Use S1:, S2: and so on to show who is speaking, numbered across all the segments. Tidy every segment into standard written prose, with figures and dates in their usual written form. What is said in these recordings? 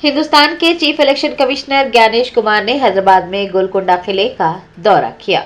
S1: हिंदुस्तान के chief election commissioner Gyanesh Kumar ने हैदराबाद में गोलकुंडा किले का दौरा किया।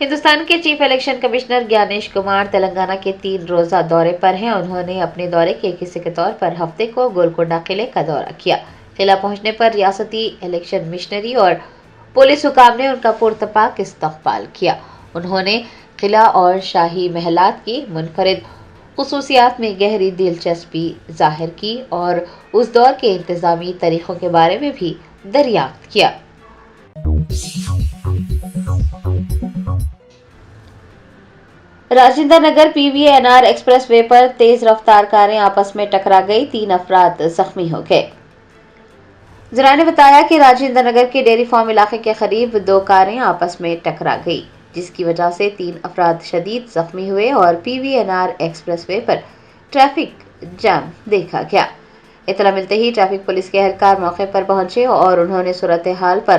S1: हिंदुस्तान के chief election commissioner Gyanesh Kumar Telangana के 3 रोजा दौरे पर हैं। उन्होंने अपने दौरे के एक हिस्से के तौर पर हफ्ते को गोलकुंडा किले का दौरा किया। किला पहुंचने पर रियासती इलेक्शन मिशनरी और पुलिस हुकाम ने उनका पुरतपाक इस्तकबाल किया। उन्होंने किला और शाही महलात की मुनफरिद खुसूसियात में गहरी दिलचस्पी जाहिर की और उस दौर के इंतजामी तरीकों के बारे में भी दरियाफ्त किया। Rajendra Nagar PVNR express way पर तेज रफ्तार कारें आपस में टकरा गई, 3 अफराद जख्मी हो गए। जरा ने बताया कि राजेंद्र नगर के डेयरी फार्म इलाके के करीब 2 कारें आपस में टकरा गई, जिसकी वजह से 3 अफराद शदीद जख्मी हुए और PVNR एक्सप्रेस वे पर ट्रैफिक जाम देखा गया। इतला मिलते ही ट्रैफिक पुलिस के एहलकार मौके पर पहुंचे और उन्होंने सूरत हाल पर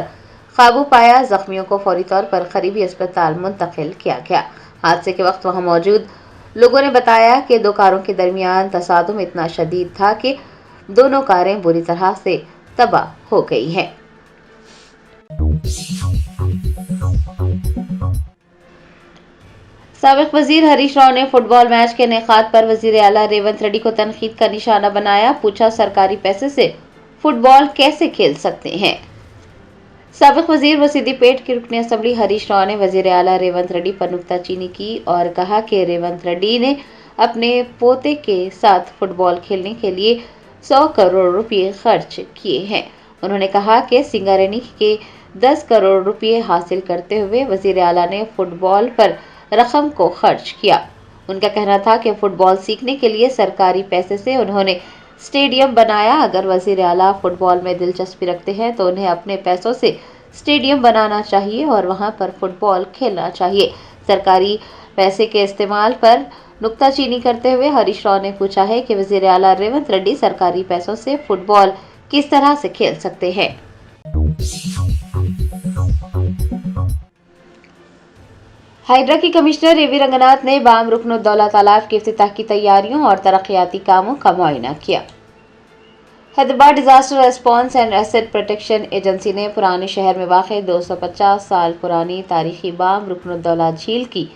S1: काबू पाया। जख्मियों को फौरी तौर पर करीबी अस्पताल मुंतकिल किया गया। हादसे के वक्त वहां मौजूद लोगों ने बताया कि 2 कारों के दरमियान तसादुम इतना शदीद था कि दोनों कारें बुरी तरह से तबाह हो गई हैं। साबिक वजीर हरीश राव ने फुटबॉल मैच के इनेकाद पर वजीर आला रेवंत रेड्डी को तनकीद का निशाना बनाया। पूछा, सरकारी पैसे से फुटबॉल कैसे खेल सकते हैं। साबिक वजीर व सिद्दीपेट के रुकने असेंबली हरीश राव ने वजीर आला रेवंत रेड्डी पर नुक्ताचीनी की और कहा कि रेवंत रेड्डी ने अपने पोते के साथ फुटबॉल खेलने के लिए 100 करोड़ रुपये खर्च किए हैं। उन्होंने कहा कि सिंगारेनी के 10 करोड़ रुपये हासिल करते हुए वजीर आला ने फुटबॉल पर रकम को खर्च किया। उनका कहना था कि फुटबॉल सीखने के लिए सरकारी पैसे से उन्होंने स्टेडियम बनाया। अगर वजीर आला फुटबॉल में दिलचस्पी रखते हैं तो उन्हें अपने पैसों से स्टेडियम बनाना चाहिए और वहां पर फुटबॉल खेलना चाहिए। सरकारी पैसे के इस्तेमाल पर नुक्ताचीनी करते हुए हरीश राव ने पूछा है कि वजीर आला रेवंत रेड्डी सरकारी पैसों से फुटबॉल किस तरह से खेल सकते हैं। हाइड्रा की कमिश्नर एवी रंगनाथ ने बाम रुकनुद्दौला तालाब के इफ्तिताह की तैयारियों और तरक्याती कामों का मुआयना किया। Hyderabad disaster response and asset protection agency ने पुराने शहर में वाक़े 250 साल पुरानी तारीखी बाम रुकनुद्दौला झील की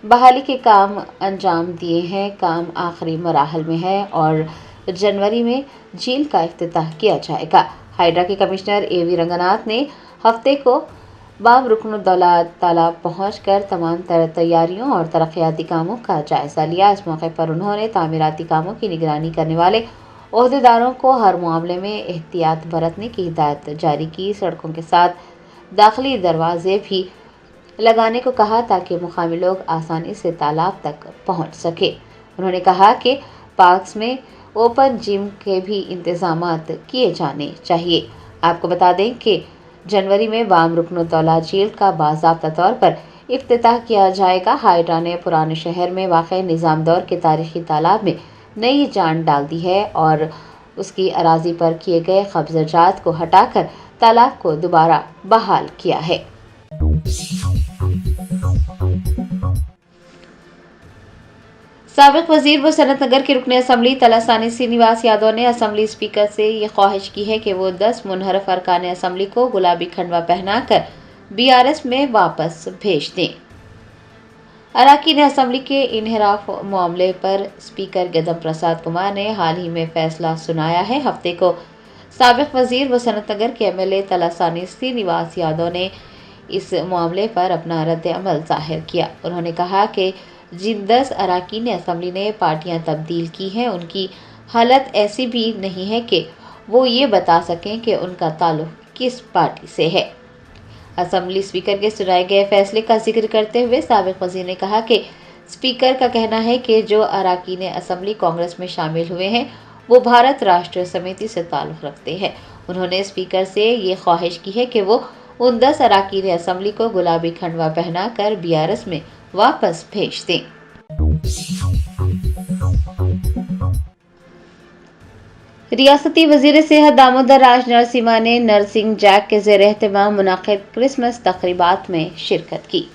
S1: बहाली के काम अंजाम दिए हैं। काम आखिरी मराहल में है और जनवरी में झील का इफ्तिताह किया जाएगा। हाइड्रा के कमिश्नर एवी रंगनाथ ने हफ्ते को बाम रुकनुद्दौला तालाब पहुंचकर तमाम तैयारियों और तरक्याती कामों का जायजा लिया। इस मौके पर उन्होंने तामीराती कामों की निगरानी करने वाले ओहदेदारों को हर मामले में एहतियात बरतने की हिदायत जारी की। सड़कों के साथ दाखिली दरवाजे भी लगाने को कहा ताकि मुकामी लोग आसानी से तालाब तक पहुंच सके। उन्होंने कहा कि पार्क्स में ओपन जिम के भी इंतजामात किए जाने चाहिए। आपको बता दें कि जनवरी में बाम रुकनुद्दौला झील का बाज़ाब्ता तौर पर इफ्तिताह किया जाएगा। हाइड्रा ने पुराने शहर में वाक़ई निज़ाम दौर के तारीखी तालाब में नई जान डाल दी है और उसकी अराजी पर किए गए कब्ज़ाजात को हटाकर तालाब को दोबारा बहाल किया है। साबिक वजीर व सनत नगर के रुकने असेंबली तलासानी श्रीनिवास यादव ने असेंबली स्पीकर से ये ख्वाहिश की है कि वो 10 मुनहरफ अरकान असेंबली को गुलाबी खंडवा पहनाकर BRS में वापस भेज दें। अरकान असेंबली के इनहराफ मामले पर स्पीकर गदम प्रसाद कुमार ने हाल ही में फैसला सुनाया है। हफ्ते को साबिक वजीर व सनत नगर के MLA तलासानी श्रीनिवास यादव ने इस मामले पर अपना रद्द अमल जाहिर किया। उन्होंने कहा कि जिन 10 अरकान असेंबली ने पार्टियां तब्दील की हैं, उनकी हालत ऐसी भी नहीं है कि वो ये बता सकें कि उनका ताल्लुक किस पार्टी से है। असेंबली स्पीकर के सुनाए गए फैसले का जिक्र करते हुए साबिक वजीर ने कहा कि स्पीकर का कहना है कि जो अरकान असेंबली कांग्रेस में शामिल हुए हैं वो भारत राष्ट्र समिति से ताल्लुक रखते हैं। उन्होंने स्पीकर से ये ख्वाहिश की है कि वो उन 10 अरकान असेंबली को गुलाबी खंडवा पहनाकर BRS में वापस भेज दें। रियासती वजीर सेहत दामोदर राज नरसिम्हा ने नर्सिंग जैक के ज़ेर एहतमाम मुनाकिद क्रिसमस तकरीबात में शिरकत की।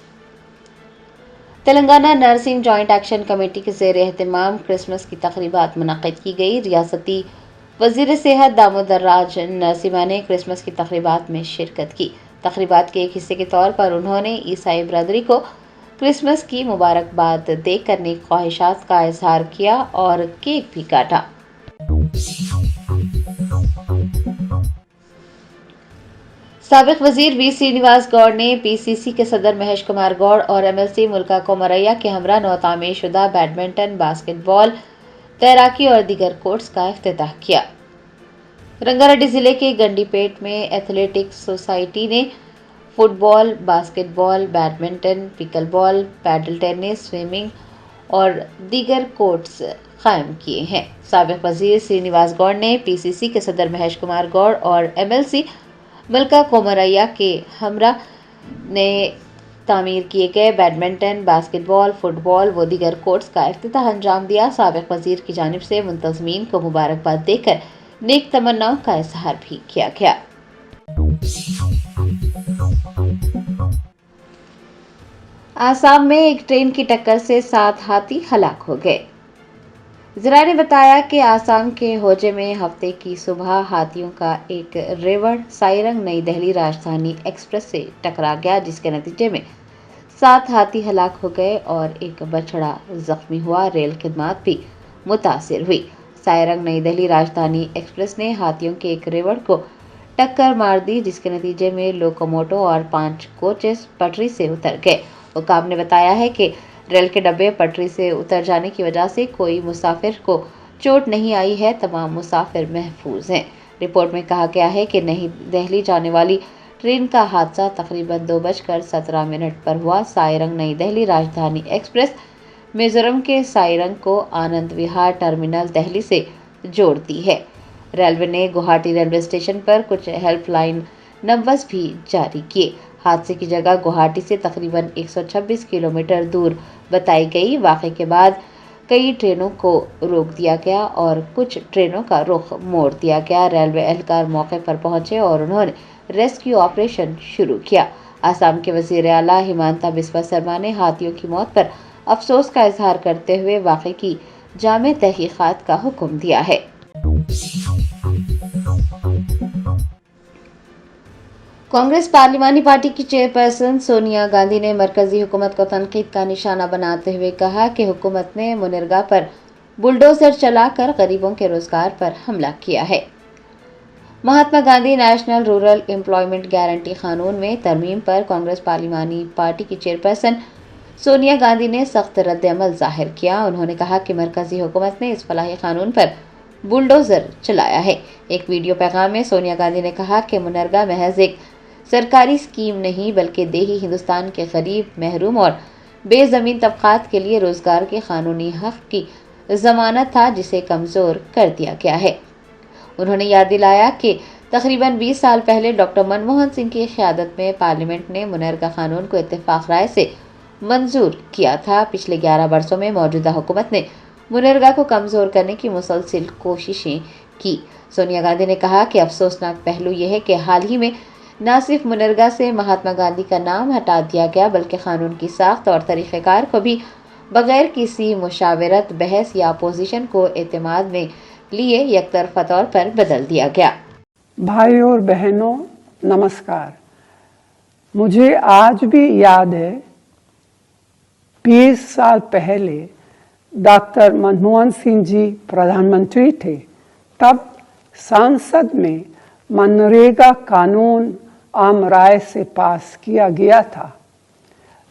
S1: Telangana nursing joint action committee के ज़ेर एहतमाम क्रिसमस की तकरीबात मुनाकिद की गई। रियासती वजीर सेहत दामोदर राज नरसिम्हा ने क्रिसमस की तकरीबात में शिरकत की। तकरीबात के एक हिस्से के तौर पर उन्होंने ईसाई बरदरी को क्रिसमस की मुबारकबाद देकर नेक ख्वाहिशात का इजहार किया और केक भी काटा। साबिक वजीर वी श्रीनिवास गौड़ ने पीसीसी के सदर महेश कुमार गौड़ और एमएलसी मुल्का कोमरैया के हमरा नौ तामीर शुदा बैडमिंटन, बास्केटबॉल, तैराकी और दीगर कोर्ट्स का इफ्तिताह किया। रंगारेड्डी जिले के गंडीपेट में एथलेटिक्स सोसाइटी ने football, basketball, badminton, pickleball, padel tennis, swimming और दीगर कोर्ट्स कायम किए हैं। साबिक वजीर श्रीनिवास गौड़ ने पीसीसी के सदर महेश कुमार गौड़ और एमएलसी मुल्का कोमरैया के हमरा ने तामीर किए गए बैडमिंटन, बास्केटबॉल, फुटबॉल व दीगर कोर्ट्स का इफ्तिताह अंजाम दिया। साबिक वजीर की जानिब से मुंतज़मीन को मुबारकबाद देकर नेक तमन्नाओं का इजहार भी किया गया। आसाम में एक ट्रेन की टक्कर से 7 हाथी हलाक हो गए। ज़रा ने बताया कि आसाम के होजे में हफ्ते की सुबह हाथियों का एक रेवड़ साइरंग नई दिल्ली राजधानी एक्सप्रेस से टकरा गया, जिसके नतीजे में 7 हाथी हलाक हो गए और एक बछड़ा जख्मी हुआ। रेल खिदमात भी मुतासिर हुई। साइरंग नई दिल्ली राजधानी एक्सप्रेस ने हाथियों के एक रेवड़ को टक्कर मार दी, जिसके नतीजे में लोकोमोटो और 5 कोचेस पटरी से उतर गए। हुकाम ने बताया है कि रेल के डब्बे पटरी से उतर जाने की वजह से कोई मुसाफिर को चोट नहीं आई है। तमाम मुसाफिर महफूज हैं। रिपोर्ट में कहा गया है कि नई दिल्ली जाने वाली ट्रेन का हादसा तकरीबन 2:17 पर हुआ। साइरंग नई दिल्ली राजधानी एक्सप्रेस मिजोरम के साइरंग को आनंद विहार टर्मिनल दिल्ली से जोड़ती है। रेलवे ने गुवाहाटी रेलवे स्टेशन पर कुछ हेल्पलाइन नंबर्स भी जारी किए। हादसे की जगह गुवाहाटी से तकरीबन 126 किलोमीटर दूर बताई गई। वाक़े के बाद कई ट्रेनों को रोक दिया गया और कुछ ट्रेनों का रुख मोड़ दिया गया। रेलवे एहलकार मौके पर पहुंचे और उन्होंने रेस्क्यू ऑपरेशन शुरू किया। आसाम के वज़ीर आला हिमांता बिस्वा शर्मा ने हाथियों की मौत पर अफसोस का इजहार करते हुए वाक़े की जामे तहकीकात का हुक्म दिया है। कांग्रेस पार्लिमानी पार्टी की चेयरपर्सन सोनिया गांधी ने मरकजी हुकूमत को तनकीद का निशाना बनाते हुए कहा कि हुकूमत ने मुनरेगा पर बुलडोजर चलाकर गरीबों के रोजगार पर हमला किया है। Mahatma Gandhi national rural employment guarantee कानून में तरमीम पर कांग्रेस पार्लिमानी पार्टी की चेयरपर्सन सोनिया गांधी ने सख्त रद्द-ए-अमल जाहिर किया। उन्होंने कहा कि मरकजी हुकूमत ने इस फलाही कानून पर बुलडोजर चलाया है। एक वीडियो पैगाम में सोनिया गांधी ने कहा कि मुनरेगा महज एक सरकारी स्कीम नहीं बल्कि देही हिंदुस्तान के गरीब, महरूम और बेज़मीन तबकात के लिए रोजगार के कानूनी हक की जमानत था, जिसे कमजोर कर दिया गया है। उन्होंने याद दिलाया कि तकरीबन 20 साल पहले डॉक्टर मनमोहन सिंह की क़यादत में पार्लियामेंट ने मुनरेगा कानून को इत्तेफाक राय से मंजूर किया था। पिछले 11 वर्षों में मौजूदा हुकूमत ने मुनरेगा को कमजोर करने की मुसलसल कोशिशें की। सोनिया गांधी ने कहा कि अफसोसनाक पहलू यह है कि हाल ही में न सिर्फ मुनरेगा से महात्मा गांधी का नाम हटा दिया गया बल्कि कानून की साख्त और तरीक़ेकार को भी बगैर किसी मुशावरत, बहस या अपोजिशन को एतमाद में लिए यकतरफा तौर पर बदल दिया गया।
S2: भाई और बहनों नमस्कार। मुझे आज भी याद है 20 साल पहले डॉक्टर मनमोहन सिंह जी प्रधानमंत्री थे, तब संसद में मनरेगा कानून आम राय से पास किया गया था।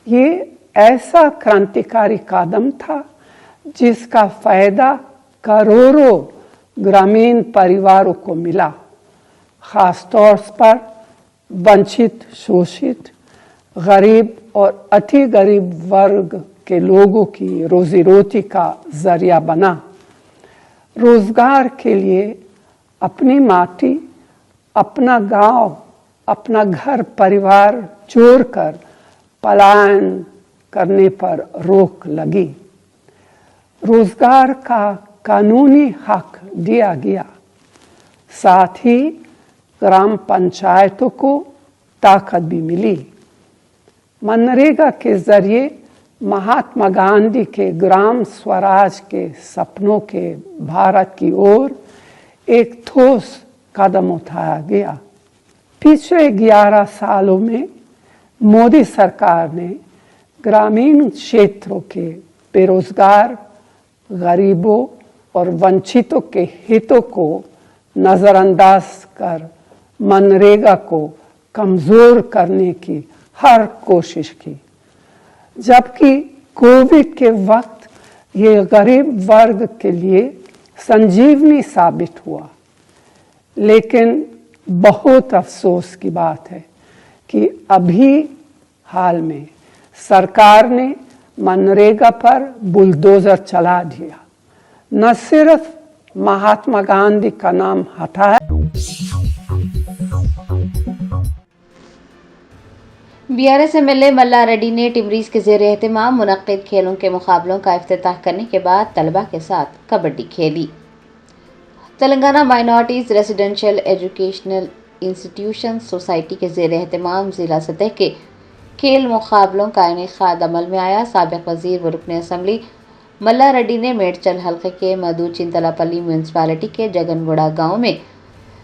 S2: ये ऐसा क्रांतिकारी कदम था जिसका फायदा करोड़ों ग्रामीण परिवारों को मिला, खास तौर पर वंचित, शोषित, गरीब और अति गरीब वर्ग के लोगों की रोजी रोटी का जरिया बना। रोजगार के लिए अपनी माटी, अपना गांव, अपना घर परिवार छोड़कर पलायन करने पर रोक लगी। रोजगार का कानूनी हक दिया गया। साथ ही ग्राम पंचायतों को ताकत भी मिली। मनरेगा के जरिए महात्मा गांधी के ग्राम स्वराज के सपनों के भारत की ओर एक ठोस कदम उठाया गया। पिछले 11 सालों में मोदी सरकार ने ग्रामीण क्षेत्रों के बेरोजगार, गरीबों और वंचितों के हितों को नजरअंदाज कर मनरेगा को कमजोर करने की हर कोशिश की, जबकि कोविड के वक्त ये गरीब वर्ग के लिए संजीवनी साबित हुआ। लेकिन बहुत अफसोस की बात है कि अभी हाल में सरकार ने मनरेगा पर बुलडोजर चला दिया। न सिर्फ महात्मा गांधी का नाम हटा है,
S1: बीआरएस एमएलए मल्ला रेड्डी ने टिमरीज के ज़ेर एहतमाम मुनक्किद खेलों के मुकाबलों का इफ्तिताह करने के बाद तलबा के साथ कबड्डी खेली। Telangana minorities residential educational institution society के ज़ेर एहतमाम ज़िला सतह के खेल मुकाबलों का इनेकाद अमल में आया। साबिक़ वज़ीर व रुकन असम्बली मल्ला रेड्डी ने मेडचल हल्के के मधु चिंतलापल्ली म्यूनसिपालिटी के जगनगुड़ा गांव में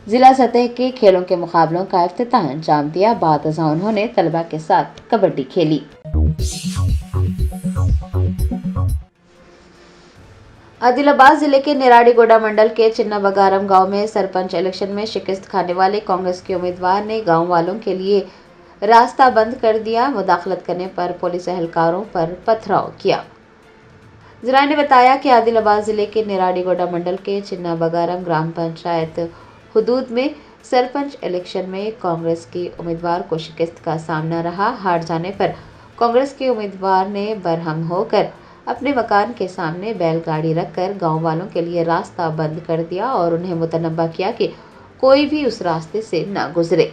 S1: जिला सतह के खेलों के मुकाबलों का इफ्तिताह अंजाम दिया। बाद अज़ां उन्होंने तलबा के साथ कबड्डी खेली। आदिलाबाद जिले के निराड़ीगोड़ा मंडल के चिन्ना बगारम गांव में सरपंच इलेक्शन में शिकस्त खाने वाले कांग्रेस के उम्मीदवार ने गांव वालों के लिए रास्ता बंद कर दिया। मुदाखलत करने पर पुलिस एहलकारों पर पथराव किया। जराये ने बताया कि आदिलाबाद जिले के निराड़ीगोड़ा मंडल के चिन्ना बगारम ग्राम पंचायत हुदूद में सरपंच इलेक्शन में कांग्रेस के उम्मीदवार को शिकस्त का सामना रहा। हार जाने पर कांग्रेस के उम्मीदवार ने बरहम होकर अपने मकान के सामने बैलगाड़ी रखकर गांव वालों के लिए रास्ता बंद कर दिया और उन्हें मुतनब्बा किया कि कोई भी उस रास्ते से न गुजरे।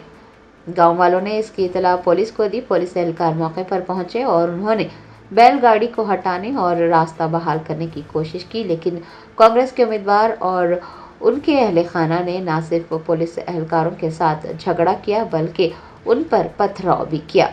S1: गांव वालों ने इसकी इतला पुलिस को दी। पुलिस एहलकार मौके पर पहुंचे और उन्होंने बैलगाड़ी को हटाने और रास्ता बहाल करने की कोशिश की, लेकिन कांग्रेस के उम्मीदवार और उनके अहले खाना ने न सिर्फ पुलिस एहलकारों के साथ झगड़ा किया बल्कि उन पर पथराव भी किया।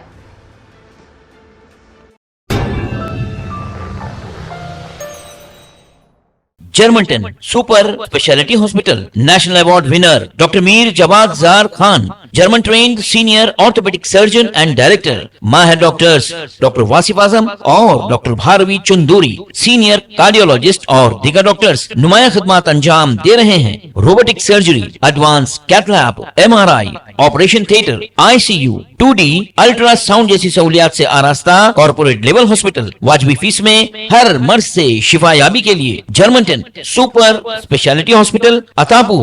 S3: Germanten super speciality hospital national award winner doctor Mir Jawad Zar Khan, German trained senior orthopedic surgeon and director, माहिर डॉक्टर्स डॉक्टर वासिफ आजम और doctor Bharvi Chanduri, senior cardiologist और दीगर डॉक्टर्स नुमाया खिदमत अंजाम दे रहे हैं। Robotic surgery, advance cath lab, MRI, operation theatre, ICU, 2D ultrasound जैसी सहूलियात से आरास्ता कॉर्पोरेट लेवल हॉस्पिटल। वाजबी फीस में हर मर्ज से शिफायाबी के लिए Germanton super speciality hospital, Attapur.